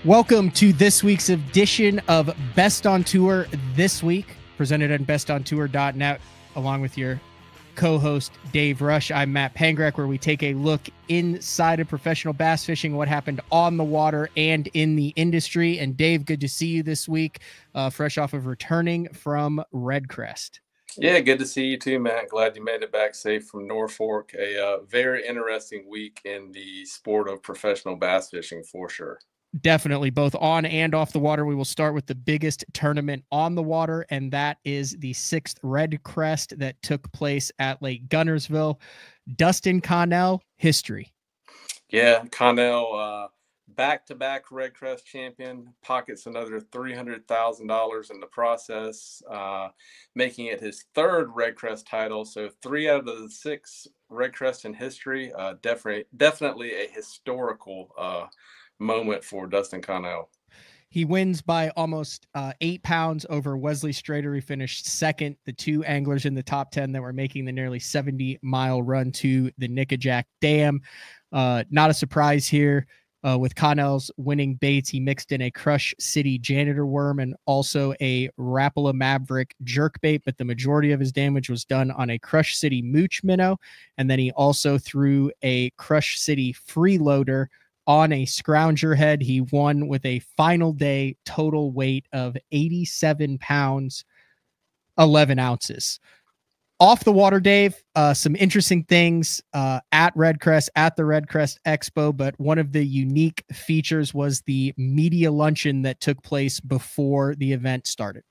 Welcome to this week's edition of Best on Tour This Week, presented on bestontour.net, along with your co-host Dave Rush. I'm Matt Pangrac, where we take a look inside of professional bass fishing, what happened on the water and in the industry. And Dave, good to see you this week, fresh off of returning from Redcrest. Yeah, good to see you too, Matt. Glad you made it back safe from Norfolk. A very interesting week in the sport of professional bass fishing for sure. Definitely, both on and off the water. We will start with the biggest tournament on the water, and that is the 6th Redcrest that took place at Lake Gunnersville. Dustin Connell, history. Yeah, Connell, back-to-back Redcrest champion, pockets another $300,000 in the process, making it his third Redcrest title. So 3 out of the 6 Redcrest in history. Definitely a historical moment for Dustin Connell. He wins by almost 8 pounds over Wesley Strader. He finished second. The 2 anglers in the top 10 that were making the nearly 70-mile run to the Nickajack Dam. Not a surprise here. With Connell's winning baits, he mixed in a Crush City janitor worm and also a Rapala Maverick jerkbait, but the majority of his damage was done on a Crush City mooch minnow. And then he also threw a Crush City freeloader on a scrounger head. He won with a final day total weight of 87 pounds, 11 ounces. Off the water, Dave, some interesting things at Redcrest, at the Redcrest Expo, but one of the unique features was the media luncheon that took place before the event started.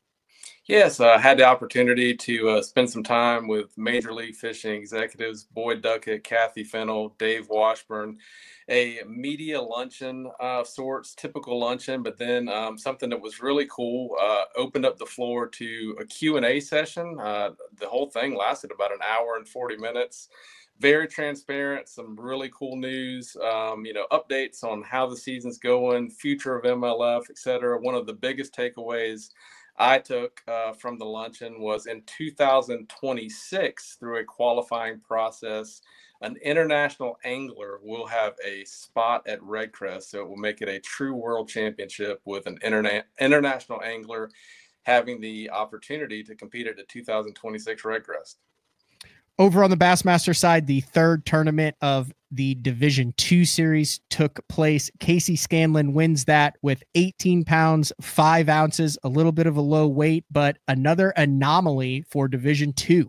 Yes, I had the opportunity to spend some time with Major League Fishing executives, Boyd Duckett, Kathy Fennell, Dave Washburn, a media luncheon of sorts, typical luncheon, but then something that was really cool, opened up the floor to a Q&A session. The whole thing lasted about an hour and 40 minutes. Very transparent, some really cool news, updates on how the season's going, future of MLF, etc. One of the biggest takeaways I took from the luncheon was in 2026, through a qualifying process, an international angler will have a spot at Redcrest. So it will make it a true world championship with an international angler having the opportunity to compete at the 2026 Redcrest. Over on the Bassmaster side, the 3rd tournament of the Division II series took place. Casey Scanlon wins that with 18 pounds, 5 ounces, a little bit of a low weight, but another anomaly for Division II.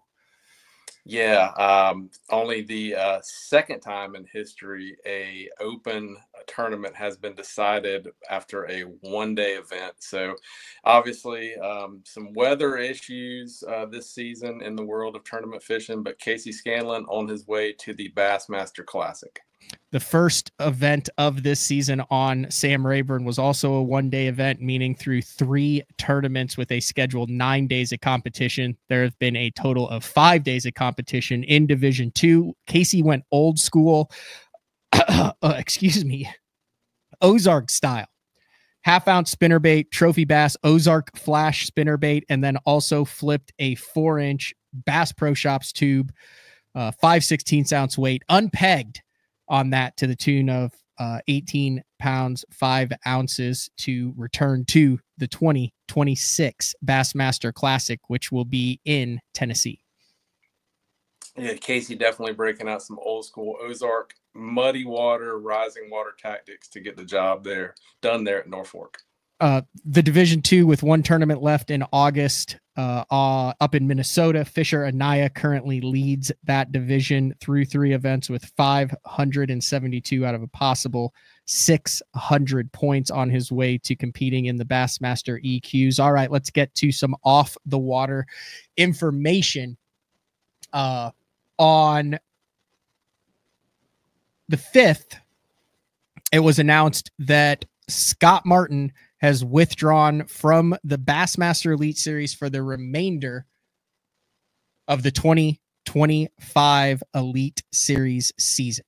Yeah, only the second time in history a open tournament has been decided after a one-day event. So obviously some weather issues this season in the world of tournament fishing, but Casey Scanlon on his way to the Bassmaster Classic. The first event of this season on Sam Rayburn was also a one-day event, meaning through 3 tournaments with a scheduled 9 days of competition. There have been a total of 5 days of competition in Division II. Casey went old school, Ozark style. Half-ounce spinnerbait, trophy bass, Ozark flash spinnerbait, and then also flipped a 4-inch Bass Pro Shops tube, 5/16-ounce weight, unpegged on that, to the tune of 18 pounds, 5 ounces, to return to the 2026 Bassmaster Classic, which will be in Tennessee. Yeah, Casey definitely breaking out some old school Ozark muddy water, rising water tactics to get the job done there at Norfolk. The Division II, with 1 tournament left in August, up in Minnesota, Fisher Anaya currently leads that division through 3 events with 572 out of a possible 600 points on his way to competing in the Bassmaster EQs. All right, let's get to some off the water information. On the 5th, it was announced that Scott Martin has withdrawn from the Bassmaster Elite Series for the remainder of the 2025 Elite Series season.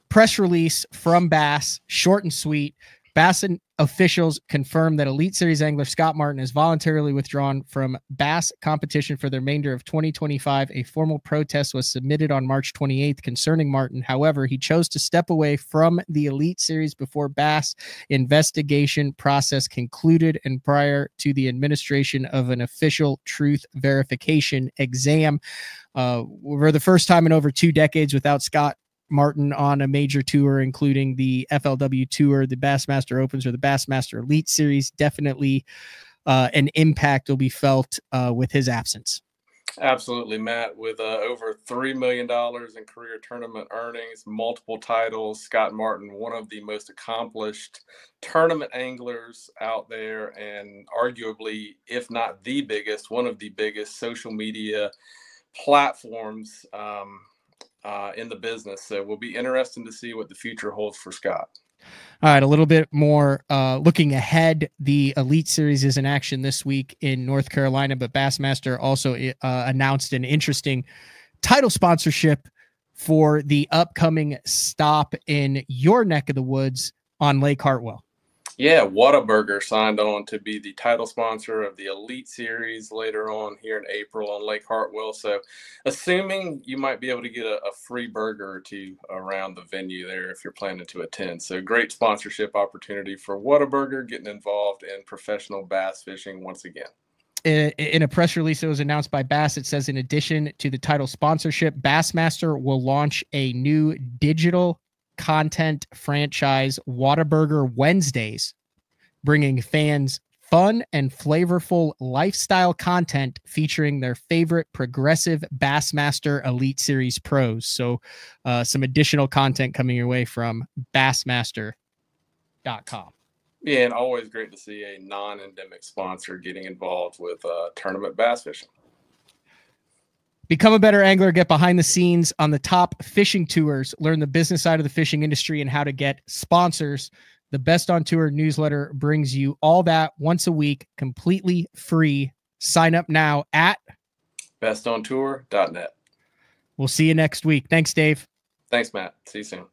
Press release from Bass, short and sweet. Bass officials confirmed that Elite Series angler Scott Martin is voluntarily withdrawn from bass competition for the remainder of 2025. A formal protest was submitted on March 28th concerning Martin. However, he chose to step away from the Elite Series before bass investigation process concluded and prior to the administration of an official truth verification exam. For the first time in over 2 decades without Scott Martin on a major tour, including the FLW Tour, the Bassmaster Opens, or the Bassmaster Elite Series. Definitely an impact will be felt with his absence. Absolutely, Matt. With over $3 million in career tournament earnings, multiple titles, Scott Martin, one of the most accomplished tournament anglers out there, and arguably, if not the biggest, one of the biggest social media platforms in the business. So it will be interesting to see what the future holds for Scott. All right, a little bit more looking ahead. The Elite Series is in action this week in North Carolina, but Bassmaster also announced an interesting title sponsorship for the upcoming stop in your neck of the woods on Lake Hartwell. Yeah, Whataburger signed on to be the title sponsor of the Elite Series later on here in April on Lake Hartwell. So assuming you might be able to get a free burger or two around the venue there if you're planning to attend. So great sponsorship opportunity for Whataburger, getting involved in professional bass fishing once again. In a press release that was announced by Bass, it says, in addition to the title sponsorship, Bassmaster will launch a new digital content franchise, Whataburger Wednesdays, bringing fans fun and flavorful lifestyle content featuring their favorite progressive Bassmaster Elite Series pros. So some additional content coming your way from Bassmaster.com. Yeah, and always great to see a non-endemic sponsor getting involved with tournament bass fishing. Become a better angler. Get behind the scenes on the top fishing tours. Learn the business side of the fishing industry and how to get sponsors. The Best on Tour newsletter brings you all that once a week, completely free. Sign up now at bestontour.net. We'll see you next week. Thanks, Dave. Thanks, Matt. See you soon.